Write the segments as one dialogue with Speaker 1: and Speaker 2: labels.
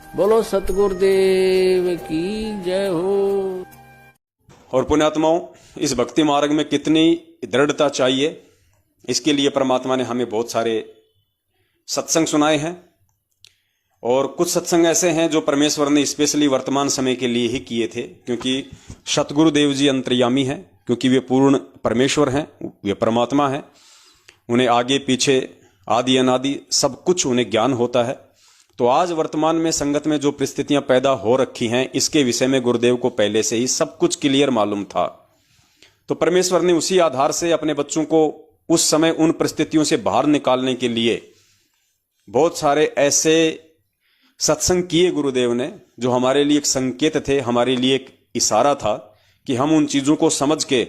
Speaker 1: बोलो सतगुरुदेव की जय हो।
Speaker 2: और पुण्यात्माओं, इस भक्ति मार्ग में कितनी दृढ़ता चाहिए, इसके लिए परमात्मा ने हमें बहुत सारे सत्संग सुनाए हैं। और कुछ सत्संग ऐसे हैं जो परमेश्वर ने स्पेशली वर्तमान समय के लिए ही किए थे, क्योंकि सतगुरुदेव जी अंतर्यामी हैं, क्योंकि वे पूर्ण परमेश्वर हैं, वे परमात्मा हैं। उन्हें आगे पीछे आदि अनादि सब कुछ उन्हें ज्ञान होता है। तो आज वर्तमान में संगत में जो परिस्थितियां पैदा हो रखी हैं, इसके विषय में गुरुदेव को पहले से ही सब कुछ क्लियर मालूम था। तो परमेश्वर ने उसी आधार से अपने बच्चों को उस समय उन परिस्थितियों से बाहर निकालने के लिए बहुत सारे ऐसे सत्संग किए गुरुदेव ने, जो हमारे लिए एक संकेत थे, हमारे लिए एक इशारा था कि हम उन चीजों को समझ के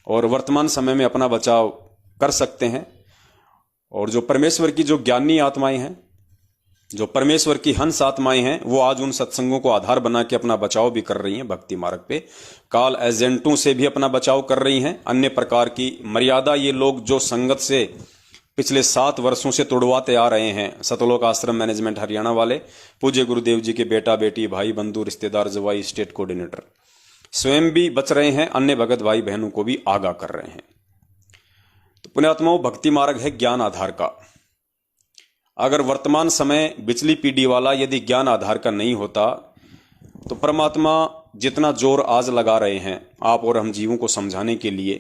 Speaker 2: और वर्तमान समय में अपना बचाव कर सकते हैं। और जो परमेश्वर की जो ज्ञानी आत्माएं हैं, जो परमेश्वर की हंस आत्माएं हैं, वो आज उन सत्संगों को आधार बना के अपना बचाव भी कर रही हैं। भक्ति मार्ग पे काल एजेंटों से भी अपना बचाव कर रही हैं। अन्य प्रकार की मर्यादा ये लोग जो संगत से पिछले 7 वर्षों से तोड़वाते आ रहे हैं, सतलोक आश्रम मैनेजमेंट हरियाणा वाले, पूज्य गुरुदेव जी के बेटा बेटी, भाई बंधु, रिश्तेदार, जवाई, स्टेट कोऑर्डिनेटर स्वयं भी बच रहे हैं, अन्य भगत भाई बहनों को भी आगाह कर रहे हैं। तो पुण्यात्माओं, भक्ति मार्ग है ज्ञान आधार का। अगर वर्तमान समय बिचली पीढ़ी वाला यदि ज्ञान आधार का नहीं होता, तो परमात्मा जितना जोर आज लगा रहे हैं आप और हम जीवों को समझाने के लिए,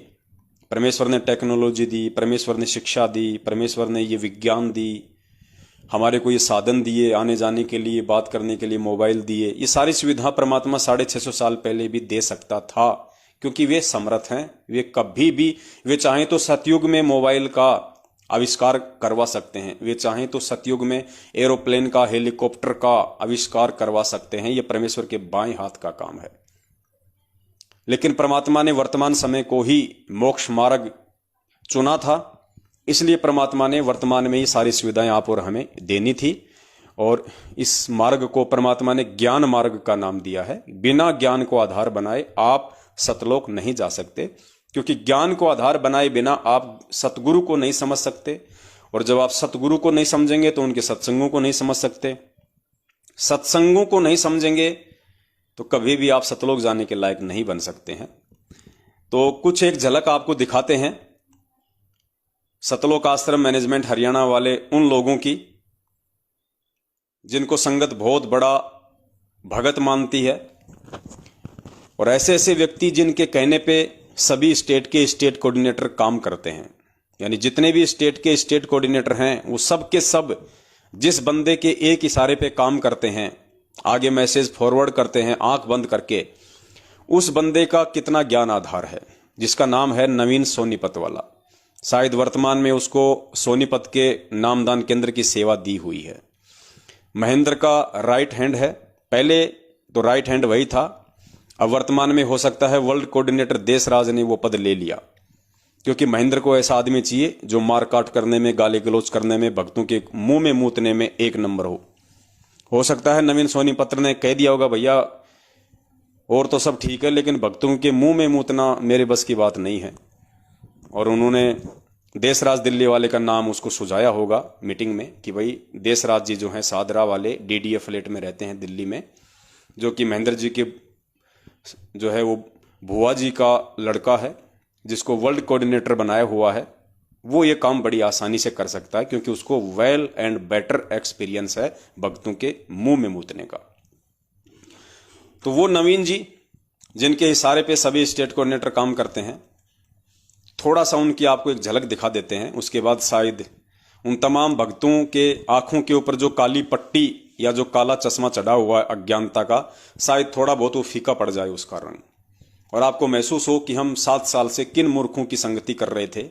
Speaker 2: परमेश्वर ने टेक्नोलॉजी दी, परमेश्वर ने शिक्षा दी, परमेश्वर ने ये विज्ञान दी, हमारे को ये साधन दिए, आने जाने के लिए, बात करने के लिए मोबाइल दिए, ये सारी सुविधा परमात्मा 650 साल पहले भी दे सकता था, क्योंकि वे समर्थ हैं। वे कभी भी, वे चाहें तो सतयुग में मोबाइल का आविष्कार करवा सकते हैं, वे चाहें तो सतयुग में एरोप्लेन का, हेलीकॉप्टर का आविष्कार करवा सकते हैं। यह परमेश्वर के बाएं हाथ का काम है। लेकिन परमात्मा ने वर्तमान समय को ही मोक्ष मार्ग चुना था, इसलिए परमात्मा ने वर्तमान में ये सारी सुविधाएं आप और हमें देनी थी। और इस मार्ग को परमात्मा ने ज्ञान मार्ग का नाम दिया है। बिना ज्ञान को आधार बनाए आप सतलोक नहीं जा सकते, क्योंकि ज्ञान को आधार बनाए बिना आप सतगुरु को नहीं समझ सकते। और जब आप सतगुरु को नहीं समझेंगे तो उनके सत्संगों को नहीं समझ सकते। सत्संगों को नहीं समझेंगे तो कभी भी आप सतलोक जाने के लायक नहीं बन सकते हैं। तो कुछ एक झलक आपको दिखाते हैं सतलोक आश्रम मैनेजमेंट हरियाणा वाले उन लोगों की, जिनको संगत बहुत बड़ा भगत मानती है, और ऐसे ऐसे व्यक्ति जिनके कहने पे सभी स्टेट के स्टेट कोऑर्डिनेटर काम करते हैं। यानी जितने भी स्टेट के स्टेट कोऑर्डिनेटर हैं, वो सब के सब जिस बंदे के एक इशारे पे काम करते हैं, आगे मैसेज फॉरवर्ड करते हैं आंख बंद करके, उस बंदे का कितना ज्ञान आधार है, जिसका नाम है नवीन सोनीपत वाला। शायद वर्तमान में उसको सोनीपत के नामदान केंद्र की सेवा दी हुई है। महेंद्र का राइट हैंड है, पहले तो राइट हैंड वही था, अब वर्तमान में हो सकता है वर्ल्ड कोऑर्डिनेटर देशराज ने वो पद ले लिया, क्योंकि महेंद्र को ऐसा आदमी चाहिए जो मार काट करने में, गाली गलौज करने में, भक्तों के मुंह में मूतने में एक नंबर हो सकता है नवीन सोनीपत्र ने कह दिया होगा, भैया और तो सब ठीक है, लेकिन भक्तों के मुंह में मूतना मेरे बस की बात नहीं है। और उन्होंने देशराज दिल्ली वाले का नाम उसको सुझाया होगा मीटिंग में कि भाई देशराज जी जो हैं सादरा वाले DDA फ्लैट में रहते हैं दिल्ली में, जो कि महेंद्र जी के जो है वो भुआ जी का लड़का है, जिसको वर्ल्ड कोऑर्डिनेटर बनाया हुआ है, वो ये काम बड़ी आसानी से कर सकता है, क्योंकि उसको वेल एंड बेटर एक्सपीरियंस है भक्तों के मुंह में मूतने का। तो वो नवीन जी जिनके इशारे पे सभी स्टेट कोऑर्डिनेटर काम करते हैं, थोड़ा सा उनकी आपको एक झलक दिखा देते हैं। उसके बाद शायद उन तमाम भक्तों के आंखों के ऊपर जो काली पट्टी या जो काला चश्मा चढ़ा हुआ है अज्ञानता का, शायद थोड़ा बहुत वो फीका पड़ जाए उसका रंग, और आपको महसूस हो कि हम 7 साल से किन मूर्खों की संगति कर रहे थे,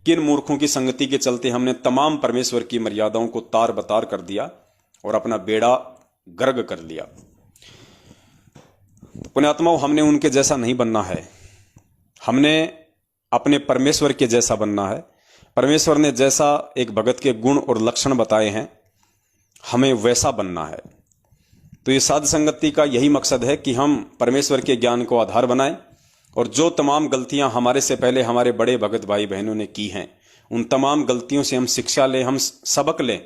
Speaker 2: किन मूर्खों की संगति के चलते हमने तमाम परमेश्वर की मर्यादाओं को तार बतार कर दिया और अपना बेड़ा गर्क कर लिया। पुण्यात्माओं, हमने उनके जैसा नहीं बनना है, हमने अपने परमेश्वर के जैसा बनना है। परमेश्वर ने जैसा एक भगत के गुण और लक्षण बताए हैं, हमें वैसा बनना है। तो ये साध संगति का यही मकसद है कि हम परमेश्वर के ज्ञान को आधार बनाएं, और जो तमाम गलतियां हमारे से पहले हमारे बड़े भगत भाई बहनों ने की हैं, उन तमाम गलतियों से हम शिक्षा लें, हम सबक लें,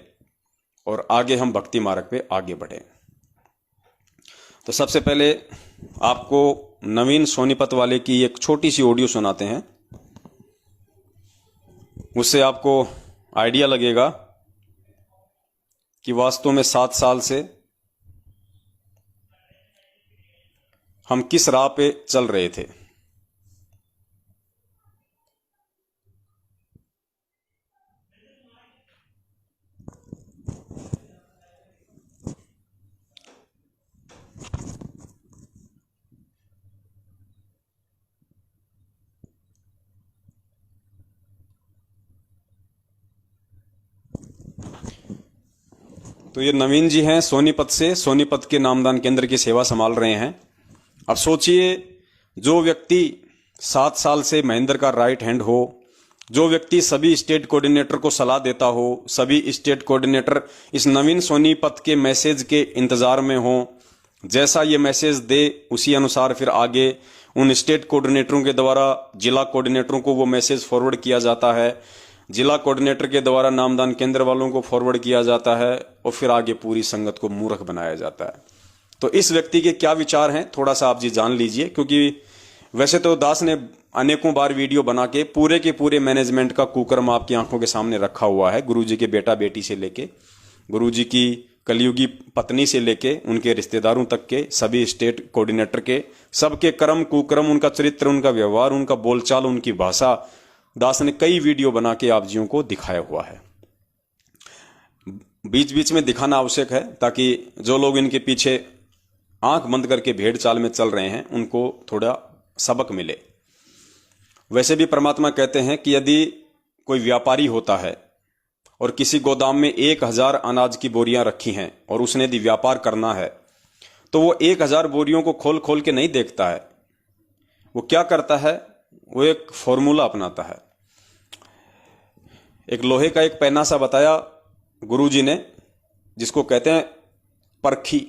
Speaker 2: और आगे हम भक्ति मार्ग पे आगे बढ़ें। तो सबसे पहले आपको नवीन सोनीपत वाले की एक छोटी सी ऑडियो सुनाते हैं, उससे आपको आइडिया लगेगा कि वास्तव में 7 साल से हम किस राह पे चल रहे थे। तो ये नवीन जी हैं सोनीपत से, सोनीपत के नामदान केंद्र की सेवा संभाल रहे हैं। अब सोचिए, जो व्यक्ति 7 साल से महेंद्र का राइट हैंड हो, जो व्यक्ति सभी स्टेट कोऑर्डिनेटर को सलाह देता हो, सभी स्टेट कोऑर्डिनेटर इस नवीन सोनीपत के मैसेज के इंतजार में हो, जैसा ये मैसेज दे उसी अनुसार फिर आगे उन स्टेट कोऑर्डिनेटरों के द्वारा जिला कोऑर्डिनेटरों को वो मैसेज फॉरवर्ड किया जाता है, जिला कोऑर्डिनेटर के द्वारा नामदान केंद्र वालों को फॉरवर्ड किया जाता है और फिर आगे पूरी संगत को मूर्ख बनाया जाता है। तो इस व्यक्ति के क्या विचार हैं थोड़ा सा आप जी जान लीजिए, क्योंकि वैसे तो दास ने अनेकों बार वीडियो बना के पूरे मैनेजमेंट का कुकर्म आपकी आंखों के सामने रखा हुआ है। गुरुजी के बेटा बेटी से लेके, गुरुजी की कलयुगी पत्नी से लेके, उनके रिश्तेदारों तक के, सभी स्टेट कोऑर्डिनेटर के, सबके कर्म कुकर्म, उनका चरित्र, उनका व्यवहार, उनका बोलचाल, उनकी भाषा, दास ने कई वीडियो बना के आप जियों को दिखाया हुआ है। बीच बीच में दिखाना आवश्यक है ताकि जो लोग इनके पीछे आंख बंद करके भेड़ चाल में चल रहे हैं उनको थोड़ा सबक मिले। वैसे भी परमात्मा कहते हैं कि यदि कोई व्यापारी होता है और किसी गोदाम में 1000 अनाज की बोरियां रखी हैं और उसने यदि व्यापार करना है तो वो 1000 बोरियों को खोल खोल के नहीं देखता है। वो क्या करता है, वो एक फॉर्मूला अपनाता है। एक लोहे का एक पैना सा बताया गुरुजी ने, जिसको कहते हैं परखी।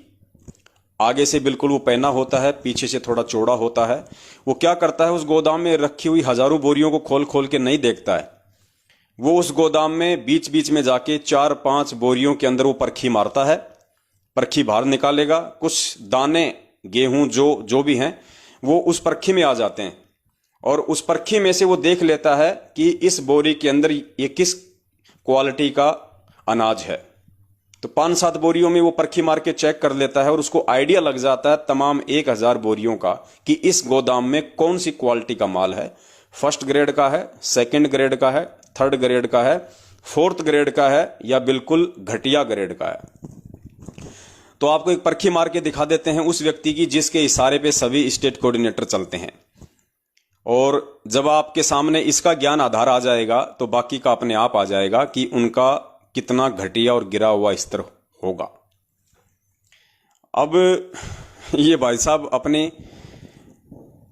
Speaker 2: आगे से बिल्कुल वो पैना होता है, पीछे से थोड़ा चौड़ा होता है। वो क्या करता है, उस गोदाम में रखी हुई हजारों बोरियों को खोल खोल के नहीं देखता है। वो उस गोदाम में बीच बीच में जाके 4-5 बोरियों के अंदर वो परखी मारता है। परखी बाहर निकालेगा, कुछ दाने गेहूं जो भी हैं वो उस परखी में आ जाते हैं और उस परखी में से वो देख लेता है कि इस बोरी के अंदर ये किस क्वालिटी का अनाज है। तो 5-7 बोरियों में वो परखी मार के चेक कर लेता है और उसको आइडिया लग जाता है तमाम 1000 बोरियों का कि इस गोदाम में कौन सी क्वालिटी का माल है। फर्स्ट ग्रेड का है, सेकंड ग्रेड का है, थर्ड ग्रेड का है, फोर्थ ग्रेड का है या बिल्कुल घटिया ग्रेड का है। तो आपको एक परखी मार के दिखा देते हैं उस व्यक्ति की जिसके इशारे पे सभी स्टेट कोऑर्डिनेटर चलते हैं। और जब आपके सामने इसका ज्ञान आधार आ जाएगा तो बाकी का अपने आप आ जाएगा कि उनका कितना घटिया और गिरा हुआ स्तर होगा। अब ये भाई साहब अपने,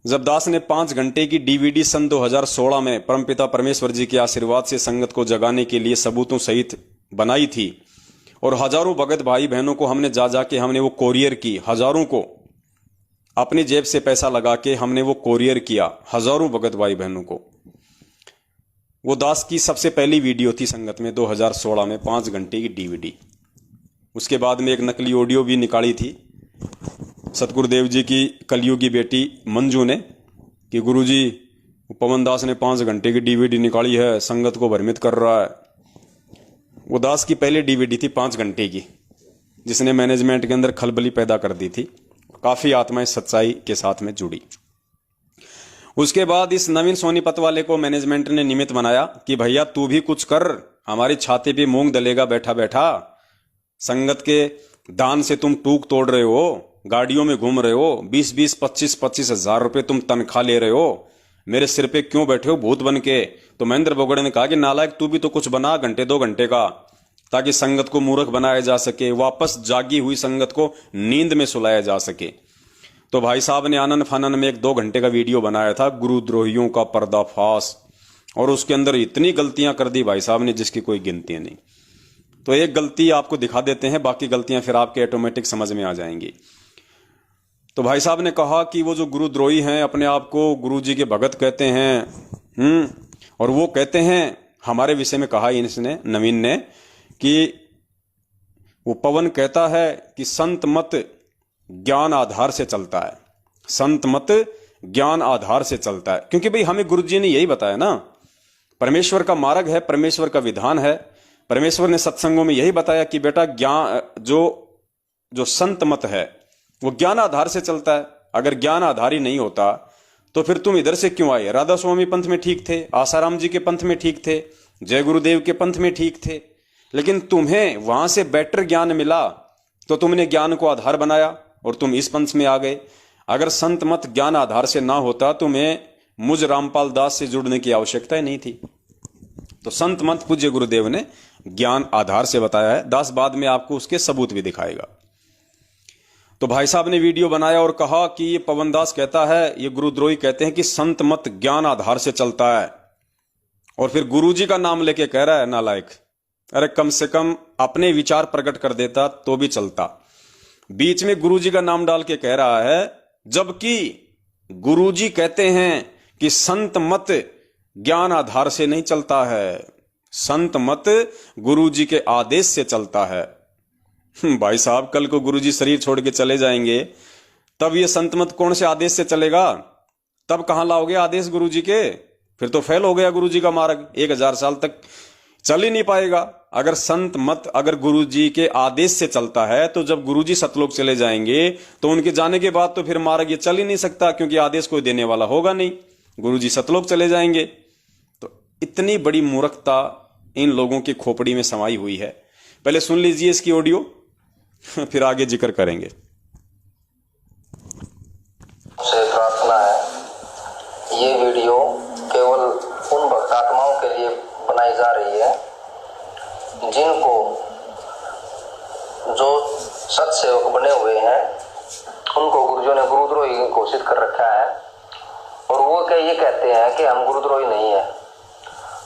Speaker 2: जब दास ने 5 घंटे की डीवीडी सन 2016 में परमपिता परमेश्वर जी के आशीर्वाद से संगत को जगाने के लिए सबूतों सहित बनाई थी और हजारों भगत भाई बहनों को हमने जा हमने वो कोरियर की, हजारों को अपनी जेब से पैसा लगा के हमने वो कोरियर किया, हजारों भगत भाई बहनों को। वो दास की सबसे पहली वीडियो थी संगत में 2016 में, 5 घंटे की डीवीडी। उसके बाद में एक नकली ऑडियो भी निकाली थी सतगुरुदेव जी की कलयुगी बेटी मंजू ने कि गुरुजी पवन दास ने 5 घंटे की डीवीडी निकाली है, संगत को भ्रमित कर रहा है। वो दास की पहली डीवीडी थी 5 घंटे की, जिसने मैनेजमेंट के अंदर खलबली पैदा कर दी थी। काफी आत्माएं सच्चाई के साथ में जुड़ी। उसके बाद इस नवीन सोनीपत वाले को मैनेजमेंट ने निमित्त बनाया कि भैया तू भी कुछ कर, हमारी छाती पे मूंग दलेगा बैठा बैठा। संगत के दान से तुम टूक तोड़ रहे हो, गाड़ियों में घूम रहे हो, 20-20, 25-25 हजार रुपए तुम तनख्वाह ले रहे हो, मेरे सिर पे क्यों बैठे हो भूत बन के। तो महेंद्र बोगड़े ने कहा कि नालायक तू भी तो कुछ बना घंटे 2 घंटे का, ताकि संगत को मूर्ख बनाया जा सके, वापस जागी हुई संगत को नींद में सुलाया जा सके। तो भाई साहब ने आनन फानन में एक 2 घंटे का वीडियो बनाया था, गुरुद्रोहियों का पर्दाफाश, और उसके अंदर इतनी गलतियां कर दी भाई साहब ने जिसकी कोई गिनती नहीं। तो एक गलती आपको दिखा देते हैं, बाकी गलतियां फिर आपके ऑटोमेटिक समझ में आ जाएंगी। तो भाई साहब ने कहा कि वो जो गुरुद्रोही हैं अपने आप को गुरु जी के भगत कहते हैं, और वो कहते हैं हमारे विषय में कहा इसने, नवीन ने, कि वो पवन कहता है कि संत मत ज्ञान आधार से चलता है, संत मत ज्ञान आधार से चलता है। क्योंकि भाई हमें गुरु जी ने यही बताया ना, परमेश्वर का मार्ग है, परमेश्वर का विधान है। परमेश्वर ने सत्संगों में यही बताया कि बेटा ज्ञान जो संत मत है वो ज्ञान आधार से चलता है। अगर ज्ञान आधार ही नहीं होता तो फिर तुम इधर से क्यों आए? राधा स्वामी पंथ में ठीक थे, आसाराम जी के पंथ में ठीक थे, जय गुरुदेव के पंथ में ठीक थे, लेकिन तुम्हें वहां से बेटर ज्ञान मिला तो तुमने ज्ञान को आधार बनाया और तुम इस पंथ में आ गए। अगर संत मत ज्ञान आधार से ना होता तुम्हें मुझ रामपाल दास से जुड़ने की आवश्यकता ही नहीं थी। तो संत मत पूज्य गुरुदेव ने ज्ञान आधार से बताया है। दास बाद में आपको उसके सबूत भी दिखाएगा। तो भाई साहब ने वीडियो बनाया और कहा कि ये पवन दास कहता है, ये गुरुद्रोही कहते हैं कि संत मत ज्ञान आधार से चलता है, और फिर गुरुजी का नाम लेके कह रहा है नालायक। अरे कम से कम अपने विचार प्रकट कर देता तो भी चलता। बीच में गुरुजी का नाम डाल के कह रहा है, जबकि गुरुजी कहते हैं कि संत मत ज्ञान आधार से नहीं चलता है, संत मत गुरुजी के आदेश से चलता है। भाई साहब कल को गुरुजी शरीर छोड़ के चले जाएंगे, तब ये संत मत कौन से आदेश से चलेगा? तब कहां लाओगे आदेश गुरुजी के? फिर तो फेल हो गया गुरुजी का मार्ग, 1000 साल तक चल ही नहीं पाएगा। अगर संत मत अगर गुरुजी के आदेश से चलता है तो जब गुरुजी सतलोक चले जाएंगे तो उनके जाने के बाद तो फिर मार्ग ये चल ही नहीं सकता, क्योंकि आदेश कोई देने वाला होगा नहीं, गुरुजी सतलोक चले जाएंगे। तो इतनी बड़ी मूर्खता इन लोगों की खोपड़ी में समाई हुई है। पहले सुन लीजिए इसकी ऑडियो, फिर आगे जिक्र करेंगे।
Speaker 3: से प्रार्थना है, ये वीडियो केवल उन भक्तात्माओं के लिए बनाई जा रही है जिनको जो सत सेवक बने हुए हैं उनको गुरुजों ने गुरुद्रोही घोषित कर रखा है, और वो क्या ये कहते हैं कि हम गुरुद्रोही नहीं है।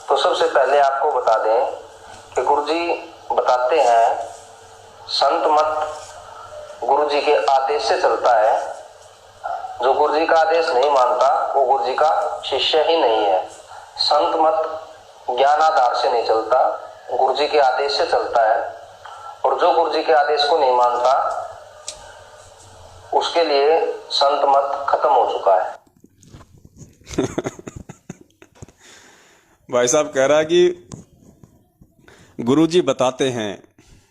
Speaker 3: तो सबसे पहले आपको बता दें कि गुरुजी बताते हैं संत मत गुरुजी के आदेश से चलता है। जो गुरुजी का आदेश नहीं मानता वो गुरुजी का शिष्य ही नहीं है। संत मत ज्ञान आधार से नहीं चलता, गुरुजी के आदेश से चलता है, और जो गुरुजी के आदेश को नहीं मानता उसके लिए संत मत खत्म हो चुका है।
Speaker 2: भाई साहब कह रहा है कि गुरुजी बताते हैं,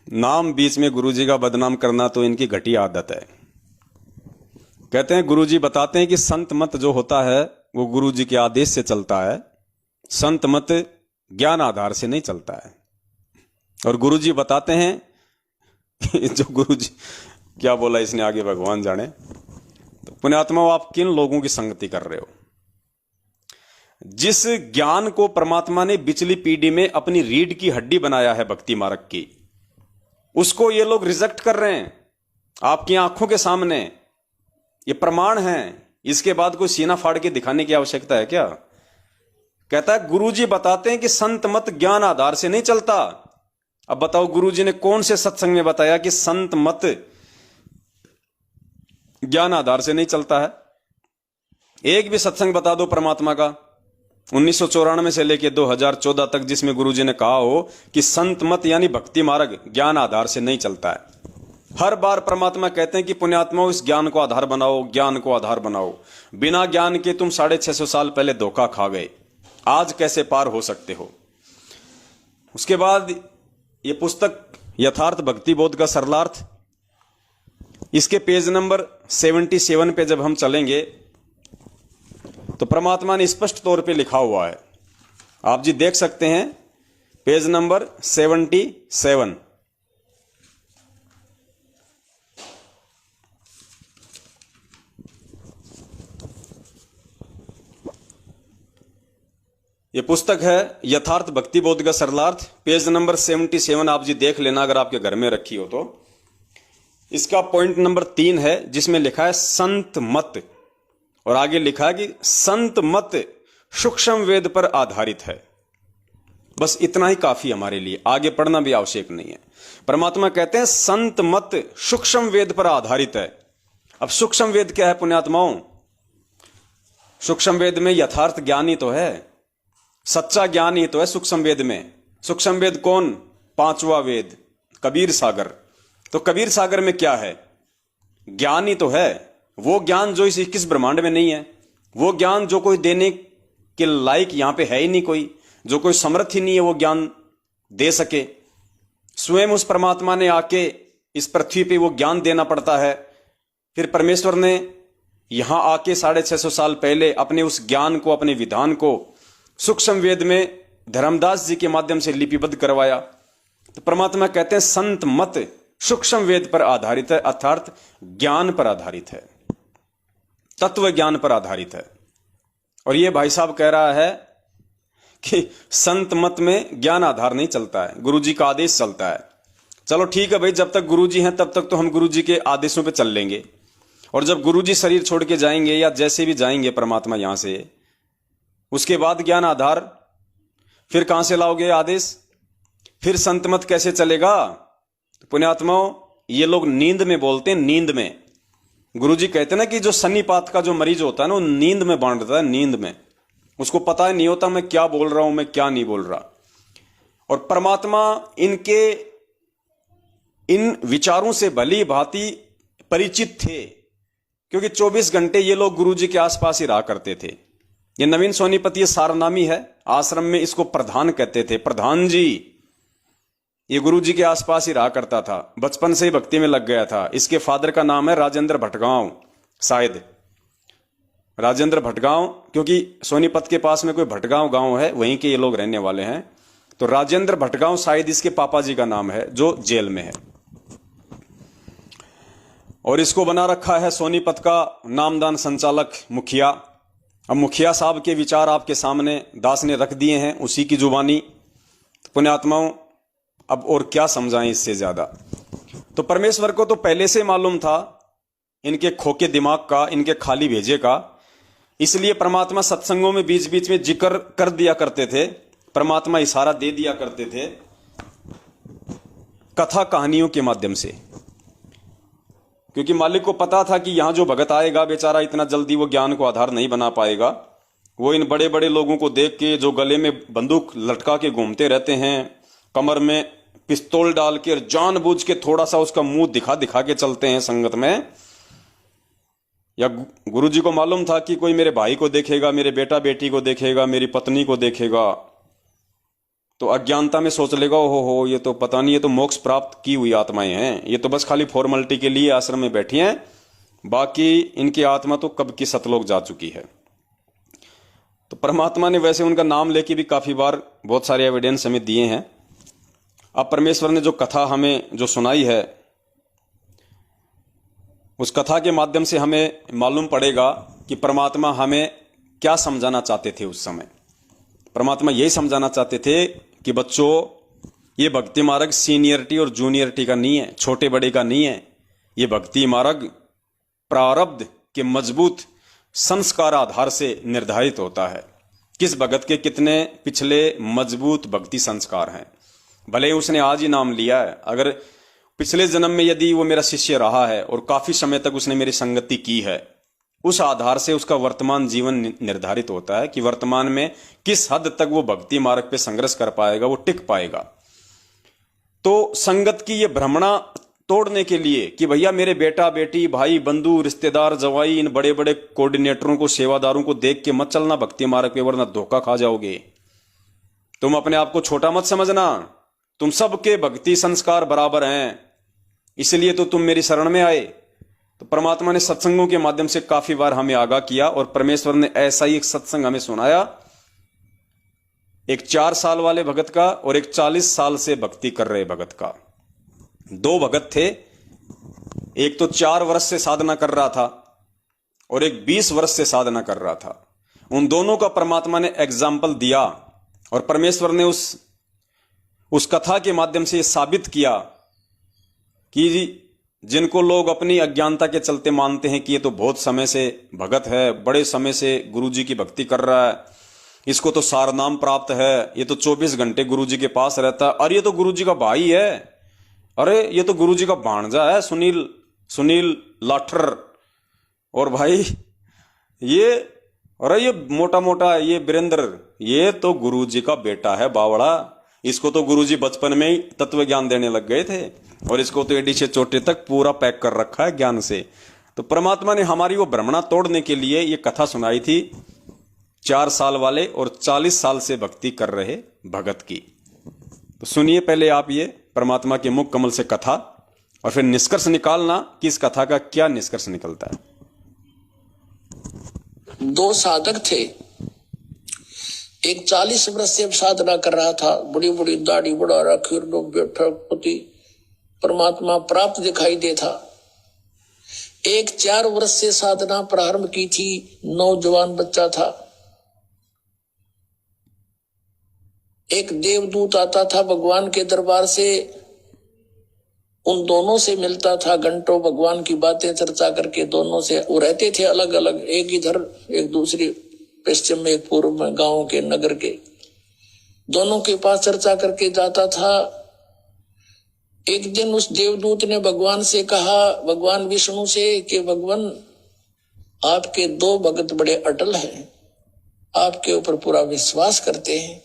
Speaker 2: नाम बीच में गुरुजी का बदनाम करना तो इनकी घटिया आदत है। कहते हैं गुरुजी बताते हैं कि संत मत जो होता है वो गुरुजी के आदेश से चलता है, संत मत ज्ञान आधार से नहीं चलता है। और गुरुजी बताते हैं कि जो गुरुजी क्या बोला इसने आगे भगवान जाने। तो पुण्यात्मा आप किन लोगों की संगति कर रहे हो? जिस ज्ञान को परमात्मा ने पिछली पीढ़ी में अपनी रीढ़ की हड्डी बनाया है भक्ति मार्ग की, उसको ये लोग रिजेक्ट कर रहे हैं आपकी आंखों के सामने। ये प्रमाण है, इसके बाद कोई सीना फाड़ के दिखाने की आवश्यकता है क्या? कहता है गुरुजी बताते हैं कि संत मत ज्ञान आधार से नहीं चलता। अब बताओ गुरुजी ने कौन से सत्संग में बताया कि संत मत ज्ञान आधार से नहीं चलता है? एक भी सत्संग बता दो परमात्मा का 1994 से लेकर 2014 तक जिसमें गुरुजी ने कहा हो कि संत मत यानी भक्ति मार्ग ज्ञान आधार से नहीं चलता है। हर बार परमात्मा कहते हैं कि पुण्यात्माओं इस ज्ञान को आधार बनाओ, ज्ञान को आधार बनाओ। बिना ज्ञान के तुम 650 साल पहले धोखा खा गए, आज कैसे पार हो सकते हो? उसके बाद ये पुस्तक यथार्थ भक्ति बोध का सरलार्थ, इसके पेज नंबर 77 पे जब हम चलेंगे तो परमात्मा ने स्पष्ट तौर पे लिखा हुआ है, आप जी देख सकते हैं, पेज नंबर 77। ये पुस्तक है यथार्थ भक्ति बोध का सरलार्थ, पेज नंबर 77। आप जी देख लेना अगर आपके घर में रखी हो तो। इसका पॉइंट नंबर 3 है जिसमें लिखा है संत मत, और आगे लिखा है कि संत मत सूक्ष्म वेद पर आधारित है। बस इतना ही काफी हमारे लिए, आगे पढ़ना भी आवश्यक नहीं है। परमात्मा कहते हैं संत मत सूक्ष्म वेद पर आधारित है। अब सूक्ष्म वेद क्या है पुण्यात्माओं? सूक्ष्म वेद में यथार्थ ज्ञान ही तो है, सच्चा ज्ञान ही तो है सूक्ष्म वेद में। सूक्ष्म वेद कौन? 5वां वेद कबीर सागर। तो कबीर सागर में क्या है? ज्ञान ही तो है, वो ज्ञान जो इस 21 ब्रह्मांड में नहीं है, वो ज्ञान जो कोई देने के लायक यहां पे है ही नहीं, कोई जो कोई समर्थ ही नहीं है वो ज्ञान दे सके। स्वयं उस परमात्मा ने आके इस पृथ्वी पे वो ज्ञान देना पड़ता है। फिर परमेश्वर ने यहां आके 650 साल पहले अपने उस ज्ञान को, अपने विधान को सूक्ष्म वेद में धर्मदास जी के माध्यम से लिपिबद्ध करवाया। तो परमात्मा कहते हैं संत मत सूक्ष्म वेद पर आधारित है, अर्थात ज्ञान पर आधारित है, तत्व ज्ञान पर आधारित है। और ये भाई साहब कह रहा है कि संत मत में ज्ञान आधार नहीं चलता है, गुरुजी का आदेश चलता है। चलो ठीक है भाई, जब तक गुरुजी हैं तब तक तो हम गुरुजी के आदेशों पे चल लेंगे, और जब गुरुजी शरीर छोड़ के जाएंगे या जैसे भी जाएंगे परमात्मा यहां से, उसके बाद ज्ञान आधार फिर कहां से लाओगे आदेश? फिर संत मत कैसे चलेगा? तो पुण्यात्माओं, ये लोग नींद में बोलते हैं, नींद में। गुरुजी कहते हैं ना कि जो सन्नीपात का जो मरीज होता है ना, वो नींद में बांटता है, नींद में। उसको पता ही नहीं होता मैं क्या बोल रहा हूं, मैं क्या नहीं बोल रहा। और परमात्मा इनके इन विचारों से भली भांति परिचित थे, क्योंकि 24 घंटे ये लोग गुरुजी के आसपास ही रहा करते थे। ये नवीन सोनीपत ये सारनामी है, आश्रम में इसको प्रधान कहते थे, प्रधान जी। ये गुरुजी के आसपास ही रहा करता था, बचपन से ही भक्ति में लग गया था। इसके फादर का नाम है राजेंद्र भटगांव, शायद राजेंद्र भटगांव, क्योंकि सोनीपत के पास में कोई भटगांव गांव है, वहीं के ये लोग रहने वाले हैं। तो राजेंद्र भटगांव शायद इसके पापा जी का नाम है, जो जेल में है। और इसको बना रखा है सोनीपत का नामदान संचालक मुखिया। अब मुखिया साहब के विचार आपके सामने दास ने रख दिए हैं, उसी की जुबानी। तो पुण्यात्माओं, अब और क्या समझाएं इससे ज्यादा। तो परमेश्वर को तो पहले से मालूम था इनके खोके दिमाग का, इनके खाली भेजे का, इसलिए परमात्मा सत्संगों में बीच बीच में जिक्र कर दिया करते थे, परमात्मा इशारा दे दिया करते थे कथा कहानियों के माध्यम से। क्योंकि मालिक को पता था कि यहां जो भगत आएगा बेचारा इतना जल्दी वो ज्ञान को आधार नहीं बना पाएगा। वो इन बड़े बड़े लोगों को देख के, जो गले में बंदूक लटका के घूमते रहते हैं, कमर में पिस्तौल डाल के, जानबूझ के थोड़ा सा उसका मुंह दिखा दिखा के चलते हैं संगत में। या गुरुजी को मालूम था कि कोई मेरे भाई को देखेगा, मेरे बेटा बेटी को देखेगा, मेरी पत्नी को देखेगा, तो अज्ञानता में सोच लेगा हो ये तो पता नहीं, ये तो मोक्ष प्राप्त की हुई आत्माएं हैं, ये तो बस खाली फॉर्मेलिटी के लिए आश्रम में बैठी हैं, बाकी इनकी आत्मा तो कब की सतलोक जा चुकी है। तो परमात्मा ने वैसे उनका नाम लेके भी काफी बार बहुत सारे एविडेंस हमें दिए हैं। अब परमेश्वर ने जो कथा हमें जो सुनाई है, उस कथा के माध्यम से हमें मालूम पड़ेगा कि परमात्मा हमें क्या समझाना चाहते थे। उस समय परमात्मा यही समझाना चाहते थे कि बच्चों, ये भक्ति मार्ग सीनियरिटी और जूनियरिटी का नहीं है, छोटे बड़े का नहीं है। ये भक्ति मार्ग प्रारब्ध के मजबूत संस्कार आधार से निर्धारित होता है। किस भगत के कितने पिछले मजबूत भक्ति संस्कार हैं, भले ही उसने आज ही नाम लिया है, अगर पिछले जन्म में यदि वो मेरा शिष्य रहा है और काफी समय तक उसने मेरी संगति की है, उस आधार से उसका वर्तमान जीवन निर्धारित होता है कि वर्तमान में किस हद तक वो भक्ति मार्ग पे संघर्ष कर पाएगा, वो टिक पाएगा। तो संगत की ये भ्रमणा तोड़ने के लिए कि भैया मेरे बेटा बेटी भाई बंधु रिश्तेदार जवाई इन बड़े बड़े कोऑर्डिनेटरों को सेवादारों को देख के मत चलना भक्ति मार्ग पे, वरना धोखा खा जाओगे। तुम अपने आप को छोटा मत समझना, तुम सबके भक्ति संस्कार बराबर हैं, इसलिए तो तुम मेरी शरण में आए। तो परमात्मा ने सत्संगों के माध्यम से काफी बार हमें आगाह किया, और परमेश्वर ने ऐसा ही एक सत्संग हमें सुनाया, एक 4 साल वाले भगत का और एक 40 साल से भक्ति कर रहे भगत का। 2 भगत थे, एक तो 4 वर्ष से साधना कर रहा था और एक 20 वर्ष से साधना कर रहा था। उन दोनों का परमात्मा ने एग्जाम्पल दिया, और परमेश्वर ने उस कथा के माध्यम से यह साबित किया कि जिनको लोग अपनी अज्ञानता के चलते मानते हैं कि ये तो बहुत समय से भगत है, बड़े समय से गुरुजी की भक्ति कर रहा है, इसको तो सार नाम प्राप्त है, ये तो 24 घंटे गुरुजी के पास रहता है, अरे ये तो गुरुजी का भाई है, अरे ये तो गुरुजी का भांजा है सुनील लाठर, और भाई ये अरे ये मोटा मोटा ये वीरेंद्र, ये तो गुरुजी का बेटा है बावड़ा, इसको तो गुरुजी बचपन में ही तत्व ज्ञान देने लग गए थे और इसको तो एडी से चोटे तक पूरा पैक कर रखा है ज्ञान से। तो परमात्मा ने हमारी वो भ्रमणा तोड़ने के लिए ये कथा सुनाई थी 4 साल वाले और 40 साल से भक्ति कर रहे भगत की। तो सुनिए पहले आप ये परमात्मा के मुख कमल से कथा और फिर निष्कर्ष निकालना कि इस कथा का क्या निष्कर्ष निकलता है।
Speaker 4: 2 साधक थे। एक 40 वर्ष से साधना कर रहा था, बड़ी बड़ी दाढ़ी बढ़ा रखी, बैठा पति परमात्मा प्राप्त दिखाई देता। एक 4 वर्ष से साधना प्रारंभ की थी, नौजवान बच्चा था। एक देवदूत आता था भगवान के दरबार से, उन दोनों से मिलता था, घंटों भगवान की बातें चर्चा करके दोनों से। वो रहते थे अलग अलग, एक इधर एक दूसरी पश्चिम में एक पूर्व में, गांव के नगर के। दोनों के पास चर्चा करके जाता था। एक दिन उस देवदूत ने भगवान से कहा, भगवान विष्णु से, कि भगवान आपके 2 भगत बड़े अटल हैं, आपके ऊपर पूरा विश्वास करते हैं।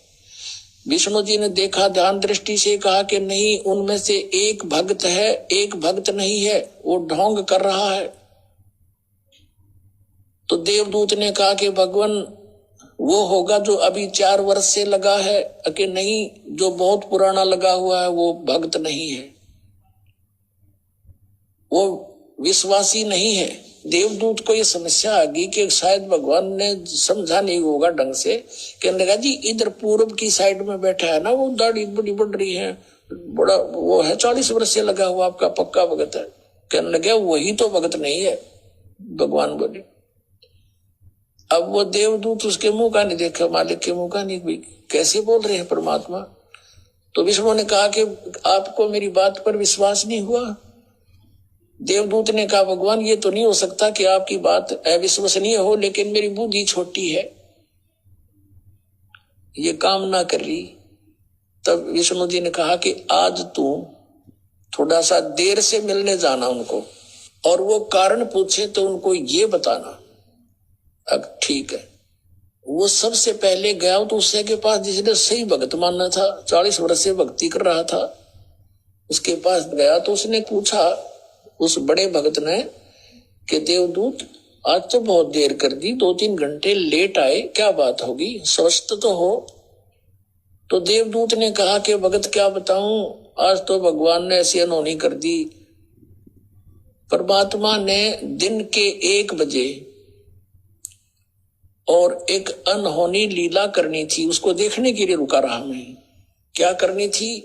Speaker 4: विष्णु जी ने देखा, ध्यान दृष्टि से कहा कि नहीं, उनमें से एक भक्त है, एक भक्त नहीं है, वो ढोंग कर रहा है। तो देवदूत ने कहा कि भगवान वो होगा जो अभी 4 वर्ष से लगा है, कि नहीं, जो बहुत पुराना लगा हुआ है वो भक्त नहीं है, वो विश्वासी नहीं है। देवदूत को ये समस्या आ गई कि शायद भगवान ने समझा नहीं होगा ढंग से। कहने लगा, जी इधर पूर्व की साइड में बैठा है ना, वो दाढ़ी बड़ी बढ़ रही है, बड़ा वो है, 40 वर्ष से लगा हुआ, आपका पक्का भगत है। कहने लगा, वही तो भगत नहीं है। भगवान बोले। अब वो देवदूत उसके मुंह का नहीं देखा, मालिक के मुंह का नहीं, कोई कैसे बोल रहे हैं परमात्मा। तो विष्णु ने कहा कि आपको मेरी बात पर विश्वास नहीं हुआ। देवदूत ने कहा, भगवान ये तो नहीं हो सकता कि आपकी बात अविश्वसनीय हो, लेकिन मेरी बुद्धि छोटी है, ये काम ना कर रही। तब विष्णु जी ने कहा कि आज तू थोड़ा सा देर से मिलने जाना उनको, और वो कारण पूछे तो उनको ये बताना। अब ठीक है। वो सबसे पहले गया तो उससे के पास जिसने सही भगत मानना था, 40 वर्ष से भक्ति कर रहा था, उसके पास गया तो उसने पूछा उस बड़े भगत ने कि देवदूत आज तो बहुत देर कर दी, 2-3 घंटे लेट आए, क्या बात होगी, स्वस्थ तो हो। तो देवदूत ने कहा कि भगत क्या बताऊं, आज तो भगवान ने ऐसी अनहोनी कर दी। परमात्मा ने दिन के 1 बजे और एक अनहोनी लीला करनी थी, उसको देखने के लिए रुका रहा मैं। क्या करनी थी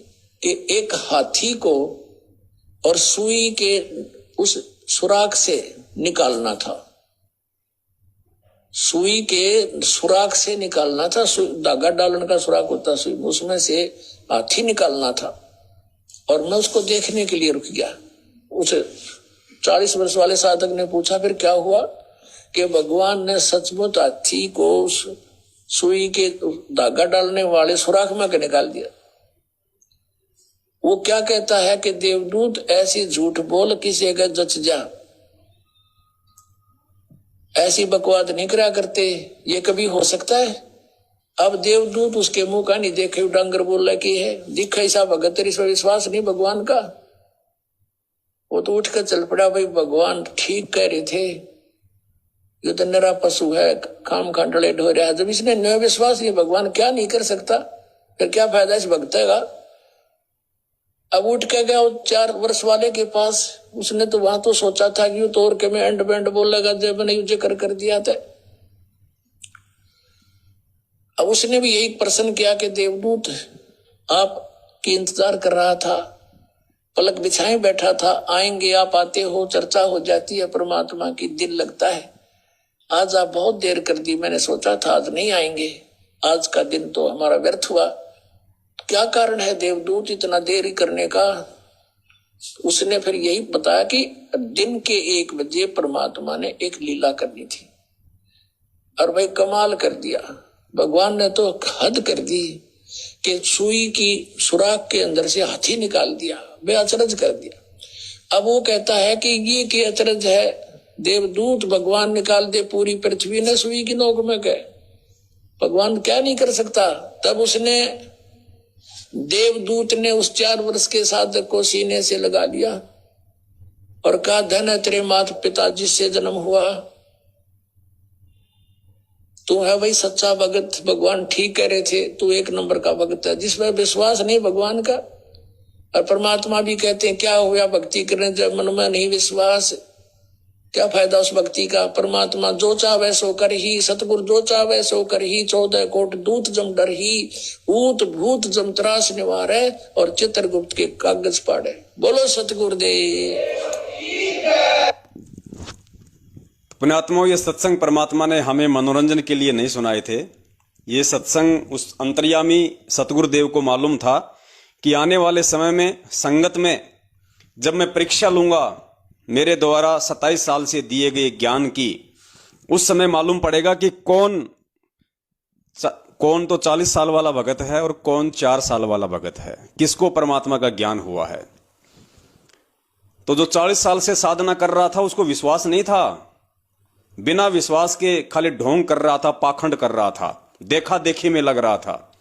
Speaker 4: कि एक हाथी को और सुई के उस सुराख से निकालना था, सुई के सुराख से निकालना था। धागा डालने का सुराख होता सुई, उसमें से हाथी निकालना था। और मैं उसको देखने के लिए रुक गया। उसे 40 वर्ष वाले साधक ने पूछा, फिर क्या हुआ? कि भगवान ने सचमुच हाथी को सुई के धागा डालने वाले सुराख में निकाल दिया। वो क्या कहता है कि देवदूत ऐसी झूठ बोल किसी का जच जा, ऐसी बकवाद नहीं करा करते, ये कभी हो सकता है? अब देवदूत उसके मुंह का नहीं देखे, डांगर बोल रहा कि है दिखा ऐसा भगत, इस पर विश्वास नहीं भगवान का। वो तो उठकर चल पड़ा, भाई भगवान ठीक कह रहे थे, ये तो नरा पशु है, काम खांडले ढो रहा है। जब इसने न विश्वास नहीं, भगवान क्या नहीं कर सकता, फिर क्या फायदा इस भक्त का। अब उठ के गया 4 वर्ष वाले के पास। उसने तो वहां तो सोचा था कि तो और के मैं एंड बैंड बोलेगा, जब मैंने यूज कर दिया था। अब उसने भी यही प्रश्न किया कि देवदूत आपकी इंतजार कर रहा था, पलक बिछाए बैठा था, आएंगे आप, आते हो, चर्चा हो जाती है परमात्मा की, दिल लगता है। आज आप बहुत देर कर दी, मैंने सोचा था आज नहीं आएंगे, आज का दिन तो हमारा व्यर्थ हुआ। क्या कारण है देवदूत इतना देरी करने का? उसने फिर यही बताया कि दिन के 1 बजे परमात्मा ने एक लीला करनी थी। और भाई कमाल कर दिया, भगवान ने तो हद कर दी कि सुई की सुराख के अंदर से हाथी निकाल दिया, बेअचरज कर दिया। अब वो कहता है कि ये क्या अचरज है, देवदूत भगवान निकाल दे पूरी पृथ्वी ने सुई की नोक में गए, भगवान क्या नहीं कर सकता। तब उसने देवदूत ने उस 4 वर्ष के साधक को सीने से लगा लिया और कहा, धन है तेरे माता पिता जिससे जन्म हुआ, तू है भाई सच्चा भगत, भगवान ठीक कह रहे थे, तू 1 नंबर का भगत है। जिसमें विश्वास नहीं भगवान का, और परमात्मा भी कहते हैं क्या हुआ भक्ति करने जब मन में नहीं विश्वास, क्या फायदा उस भक्ति का। परमात्मा जो चाहे सो कर ही, सतगुरु जो चाहे सो कर ही, 14 कोट दूत जम डर ही, ऊत भूत जम त्रास निवारे, और चित्रगुप्त के कागज पाड़े। बोलो सतगुरुदेव।
Speaker 2: पुण्यात्माओं, ये सत्संग परमात्मा ने हमें मनोरंजन के लिए नहीं सुनाए थे। ये सत्संग उस अंतर्यामी सतगुरुदेव को मालूम था कि आने वाले समय में संगत में जब मैं परीक्षा लूंगा मेरे द्वारा 27 साल से दिए गए ज्ञान की, उस समय मालूम पड़ेगा कि कौन तो 40 साल वाला भगत है और कौन 4 साल वाला भगत है, किसको परमात्मा का ज्ञान हुआ है। तो जो 40 साल से साधना कर रहा था उसको विश्वास नहीं था, बिना विश्वास के खाली ढोंग कर रहा था, पाखंड कर रहा था, देखा देखी में लग रहा था।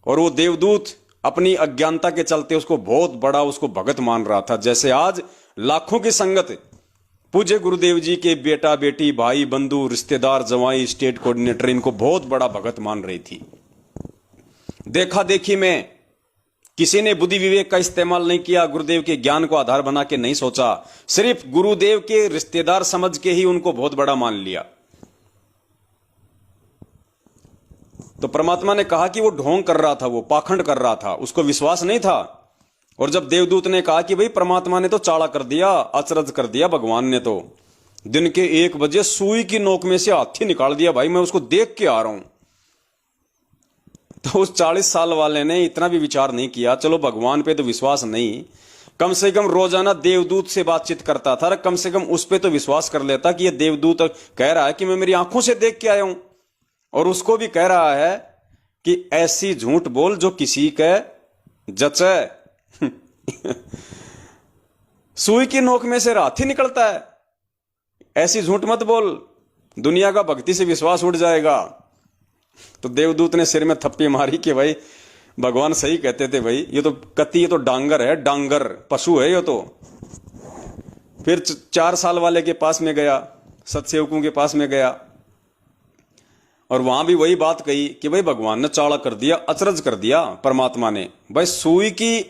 Speaker 2: और वो देवदूत अपनी अज्ञानता के चलते उसको बहुत बड़ा उसको भगत मान रहा था। जैसे आज लाखों की संगत पूज्य गुरुदेव जी के बेटा बेटी भाई बंधु रिश्तेदार जवाई स्टेट कोऑर्डिनेटर इनको बहुत बड़ा भगत मान रही थी। देखा देखी में किसी ने बुद्धि विवेक का इस्तेमाल नहीं किया, गुरुदेव के ज्ञान को आधार बना के नहीं सोचा, सिर्फ गुरुदेव के रिश्तेदार समझ के ही उनको बहुत बड़ा मान लिया। तो परमात्मा ने कहा कि वो ढोंग कर रहा था, वो पाखंड कर रहा था, उसको विश्वास नहीं था। और जब देवदूत ने कहा कि भाई परमात्मा ने तो चाड़ा कर दिया, अचरज कर दिया, भगवान ने तो दिन के 1 बजे सुई की नोक में से हाथी निकाल दिया, भाई मैं उसको देख के आ रहा हूं। तो उस 40 साल वाले ने इतना भी विचार नहीं किया, चलो भगवान पे तो विश्वास नहीं, कम से कम रोजाना देवदूत से बातचीत करता था, कम से कम उस पे तो विश्वास कर लेता कि ये देवदूत कह रहा है कि मैं मेरी आंखों से देख के आया हूं, और उसको भी कह रहा है कि ऐसी झूठ बोल जो किसी के जचे। सुई की नोक में से हाथी निकलता है, ऐसी झूठ मत बोल, दुनिया का भक्ति से विश्वास उड़ जाएगा। तो देवदूत ने सिर में थप्पी मारी कि भाई भगवान सही कहते थे, भाई ये तो कति, ये तो डांगर है, डांगर पशु है ये तो। फिर 4 साल वाले के पास में गया, सतसेवकों के पास में गया, और वहां भी वही बात कही कि भाई भगवान ने चाड़ा कर दिया, अचरज कर दिया परमात्मा ने, भाई सुई की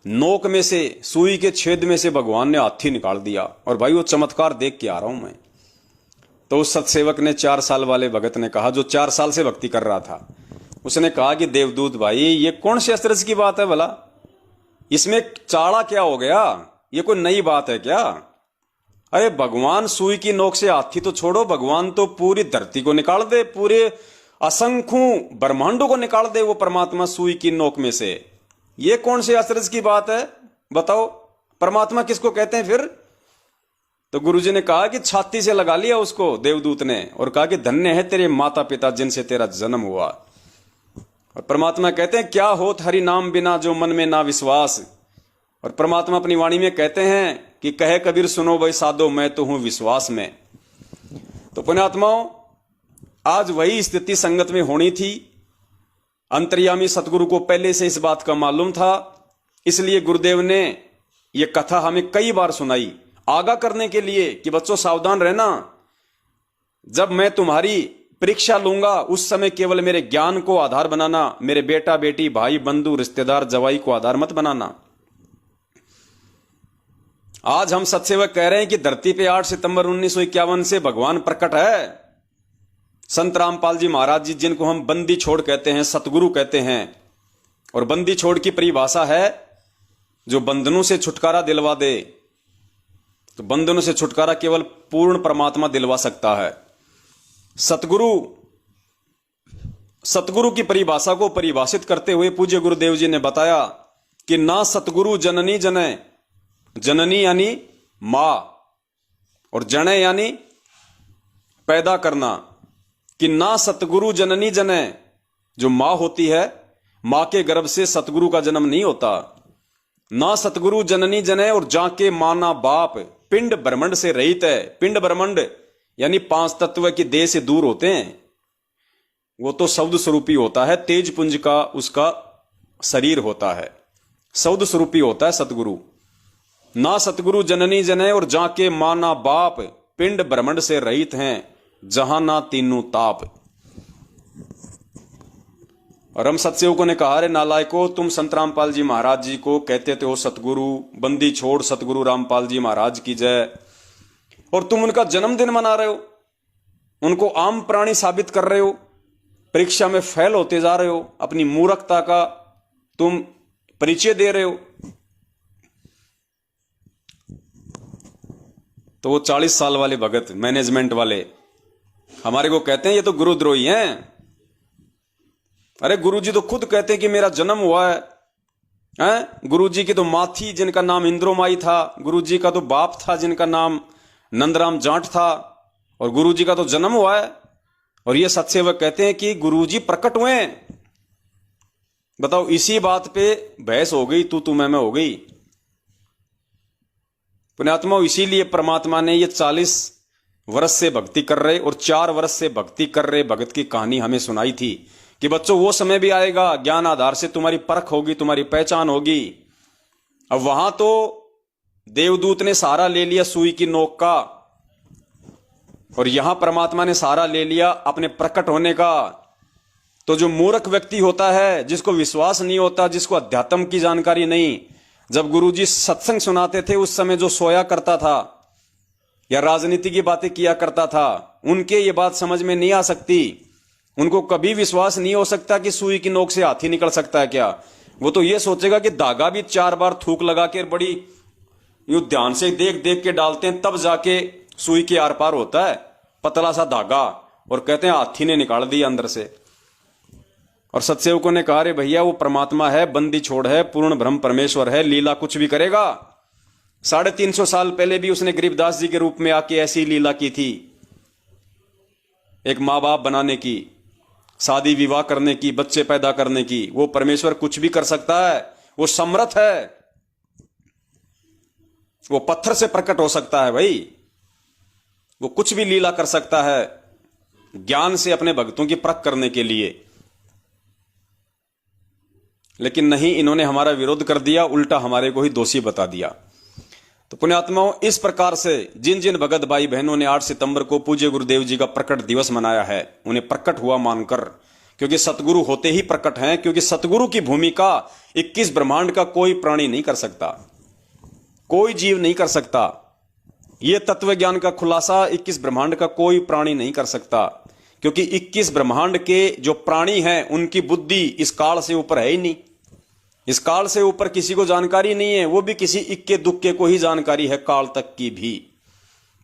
Speaker 2: नोक में से, सुई के छेद में से भगवान ने हाथी निकाल दिया, और भाई वो चमत्कार देख के आ रहा हूं मैं। तो उस सतसेवक ने 4 साल वाले भगत ने कहा, जो 4 साल से भक्ति कर रहा था, उसने कहा कि देवदूत भाई ये कौन सी अचरज की बात है भला, इसमें चाड़ा क्या हो गया, ये कोई नई बात है क्या? अरे भगवान सुई की नोक से हाथी तो छोड़ो, भगवान तो पूरी धरती को निकाल दे, पूरे असंख्यों ब्रह्मांडों को निकाल दे वो परमात्मा सुई की नोक में से, ये कौन सी अचरज की बात है बताओ? परमात्मा किसको कहते हैं फिर? तो गुरुजी ने कहा कि छाती से लगा लिया उसको देवदूत ने, और कहा कि धन्य है तेरे माता पिता जिनसे तेरा जन्म हुआ। और परमात्मा कहते हैं क्या होत हरि नाम बिना जो मन में ना विश्वास। और परमात्मा अपनी वाणी में कहते हैं कि कहे कबीर सुनो भाई साधो मैं तो हूं विश्वास में। तो पुण्यात्माओं, आज वही स्थिति संगत में होनी थी। अंतर्यामी सतगुरु को पहले से इस बात का मालूम था, इसलिए गुरुदेव ने यह कथा हमें कई बार सुनाई, आगाह करने के लिए कि बच्चों सावधान रहना, जब मैं तुम्हारी परीक्षा लूंगा उस समय केवल मेरे ज्ञान को आधार बनाना, मेरे बेटा बेटी भाई बंधु रिश्तेदार जवाई को आधार मत बनाना। आज हम सत्सेवक कह रहे हैं कि धरती पे 8 सितंबर 1951 से भगवान प्रकट है। संत रामपाल जी महाराज जी, जिनको हम बंदी छोड़ कहते हैं, सतगुरु कहते हैं, और बंदी छोड़ की परिभाषा है जो बंधनों से छुटकारा दिलवा दे। तो बंधनों से छुटकारा केवल पूर्ण परमात्मा दिलवा सकता है। सतगुरु की परिभाषा को परिभाषित करते हुए पूज्य गुरुदेव जी ने बताया कि ना सतगुरु जननी जने, जननी यानी मां, और जने यानी पैदा करना, कि ना सतगुरु जननी जने, जो मां होती है, मां के गर्भ से सतगुरु का जन्म नहीं होता। ना सतगुरु जननी जने, और जाके माना बाप, पिंड ब्रह्मंड से रहित है। पिंड ब्रह्मंड यानी 5 तत्व की देह से दूर होते हैं, वो तो शब्द स्वरूपी होता है, तेज पुंज का उसका शरीर होता है, सौद स्वरूपी होता है सतगुरु। ना सतगुरु जननी जने और जाके माना बाप, पिंड ब्रह्मंड से रहित हैं जहां ना तीनों ताप। और हम सत्सेवकों ने कहा, रे नालायको, तुम संत रामपाल जी महाराज जी को कहते थे हो सतगुरु, बंदी छोड़ सतगुरु रामपाल जी महाराज की जय, और तुम उनका जन्मदिन मना रहे हो, उनको आम प्राणी साबित कर रहे हो, परीक्षा में फेल होते जा रहे हो, अपनी मूर्खता का तुम परिचय दे रहे हो। तो वो 40 साल वाले भगत मैनेजमेंट वाले हमारे को कहते हैं ये तो गुरुद्रोही हैं। अरे गुरुजी तो खुद कहते हैं कि मेरा जन्म हुआ है? गुरुजी की तो माँ थी जिनका नाम इंद्रोमाई था, गुरुजी का तो बाप था जिनका नाम नंदराम जाट था, और गुरुजी का तो जन्म हुआ है। और ये सत्सेवक कहते हैं कि गुरुजी प्रकट हुए हैं। बताओ, इसी बात पे बहस हो गई, तू मैं हो गई। पुण्यात्मा, इसीलिए परमात्मा ने ये 40 वर्ष से भक्ति कर रहे और 4 वर्ष से भक्ति कर रहे भगत की कहानी हमें सुनाई थी कि बच्चों वो समय भी आएगा, ज्ञान आधार से तुम्हारी परख होगी, तुम्हारी पहचान होगी। अब वहां तो देवदूत ने सहारा ले लिया सुई की नोक का, और यहां परमात्मा ने सहारा ले लिया अपने प्रकट होने का। तो जो मूर्ख व्यक्ति होता है, जिसको विश्वास नहीं होता, जिसको अध्यात्म की जानकारी नहीं, जब गुरुजी सत्संग सुनाते थे उस समय जो सोया करता था या राजनीति की बातें किया करता था, उनके ये बात समझ में नहीं आ सकती। उनको कभी विश्वास नहीं हो सकता कि सुई की नोक से हाथी निकल सकता है क्या। वो तो ये सोचेगा कि धागा भी 4 बार थूक लगा के बड़ी यूं ध्यान से देख देख के डालते हैं, तब जाके सुई के आर पार होता है पतला सा धागा, और कहते हैं हाथी ने निकाल दिया अंदर से। और सत्सेवकों ने कहा, रे भैया वो परमात्मा है, बंदी छोड़ है, पूर्ण ब्रह्म परमेश्वर है, लीला कुछ भी करेगा। 350 साल पहले भी उसने गरीबदास जी के रूप में आके ऐसी लीला की थी, एक माँ बाप बनाने की, शादी विवाह करने की, बच्चे पैदा करने की। वो परमेश्वर कुछ भी कर सकता है, वो समर्थ है, वो पत्थर से प्रकट हो सकता है भाई, वो कुछ भी लीला कर सकता है ज्ञान से अपने भक्तों की परख करने के लिए। लेकिन नहीं, इन्होंने हमारा विरोध कर दिया, उल्टा हमारे को ही दोषी बता दिया। तो पुण्यात्माओं, इस प्रकार से जिन जिन भगत भाई बहनों ने 8 सितंबर को पूज्य गुरुदेव जी का प्रकट दिवस मनाया है, उन्हें प्रकट हुआ मानकर, क्योंकि सतगुरु होते ही प्रकट हैं, क्योंकि सतगुरु की भूमिका 21 ब्रह्मांड का कोई प्राणी नहीं कर सकता, कोई जीव नहीं कर सकता। यह तत्व ज्ञान का खुलासा 21 ब्रह्मांड का कोई प्राणी नहीं कर सकता, क्योंकि 21 ब्रह्मांड के जो प्राणी हैं उनकी बुद्धि इस काल से ऊपर है ही नहीं। इस काल से ऊपर किसी को जानकारी नहीं है, वो भी किसी इक्के दुक्के को ही जानकारी है, काल तक की भी।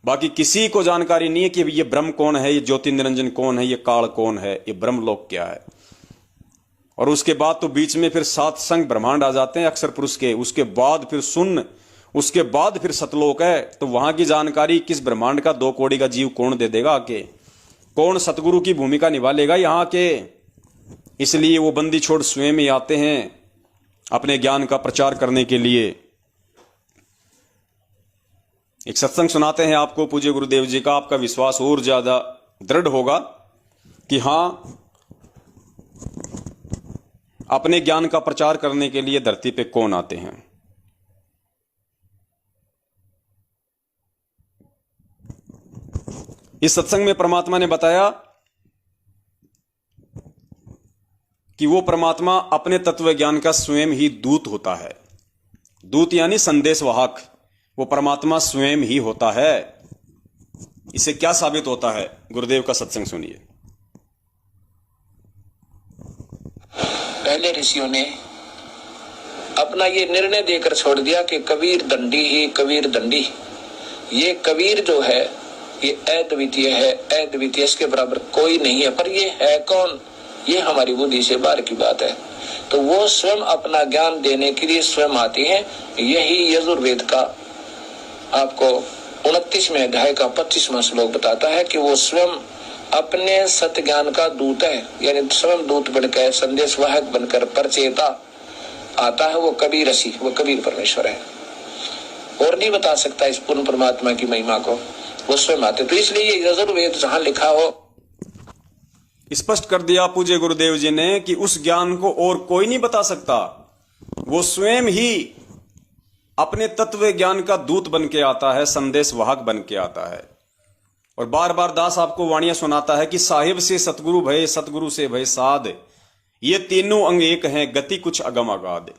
Speaker 2: बाकी किसी को जानकारी नहीं है कि ये ब्रह्म कौन है, ये ज्योति निरंजन कौन है, ये काल कौन है, ये ब्रह्मलोक क्या है। और उसके बाद तो बीच में फिर 7 संग ब्रह्मांड आ जाते हैं अक्षर पुरुष के, उसके बाद फिर शून्य, उसके बाद फिर सतलोक है। तो वहां की जानकारी किस ब्रह्मांड का 2 कौड़ी का जीव कौन दे देगा आके, कौन सतगुरु की भूमिका निभा लेगा यहाँ के। इसलिए वो बंदी छोड़ स्वयं ही आते हैं अपने ज्ञान का प्रचार करने के लिए। एक सत्संग सुनाते हैं आपको पूज्य गुरुदेव जी का, आपका विश्वास और ज्यादा दृढ़ होगा कि हां, अपने ज्ञान का प्रचार करने के लिए धरती पे कौन आते हैं। इस सत्संग में परमात्मा ने बताया कि वो परमात्मा अपने तत्व ज्ञान का स्वयं ही दूत होता है। दूत यानी संदेशवाहक, वो परमात्मा स्वयं ही होता है। इससे क्या साबित होता है, गुरुदेव का सत्संग सुनिए।
Speaker 4: पहले ऋषियों ने अपना ये निर्णय देकर छोड़ दिया कि कबीर दंडी ही कबीर दंडी। ये कबीर जो है ये अद्वितीय है, अद्वितीय, इसके बराबर कोई नहीं है। पर ये है कौन, ये हमारी बुद्धि से बाहर की बात है। तो वो स्वयं अपना ज्ञान देने के लिए स्वयं आती है। यही यजुर्वेद का आपको 29वें अध्याय का 25वां श्लोक बताता है कि वो स्वयं अपने सत्य ज्ञान का दूत है, यानी स्वयं दूत बनकर, संदेशवाहक बनकर, परचेता आता है। वो कबीर ऋषि, वो कबीर परमेश्वर है, और नहीं बता सकता इस पूर्ण परमात्मा की महिमा को, वो स्वयं आते। तो इसलिए ये यजुर्वेद जहां लिखा हो,
Speaker 2: स्पष्ट कर दिया पूज्य गुरुदेव जी ने कि उस ज्ञान को और कोई नहीं बता सकता, वो स्वयं ही अपने तत्व ज्ञान का दूत बन के आता है, संदेश वाहक बन के आता है। और बार बार दास आपको वाणियां सुनाता है कि साहिब से सतगुरु भय, सतगुरु से भय साध, ये तीनों अंग एक हैं, गति कुछ अगम अगाध।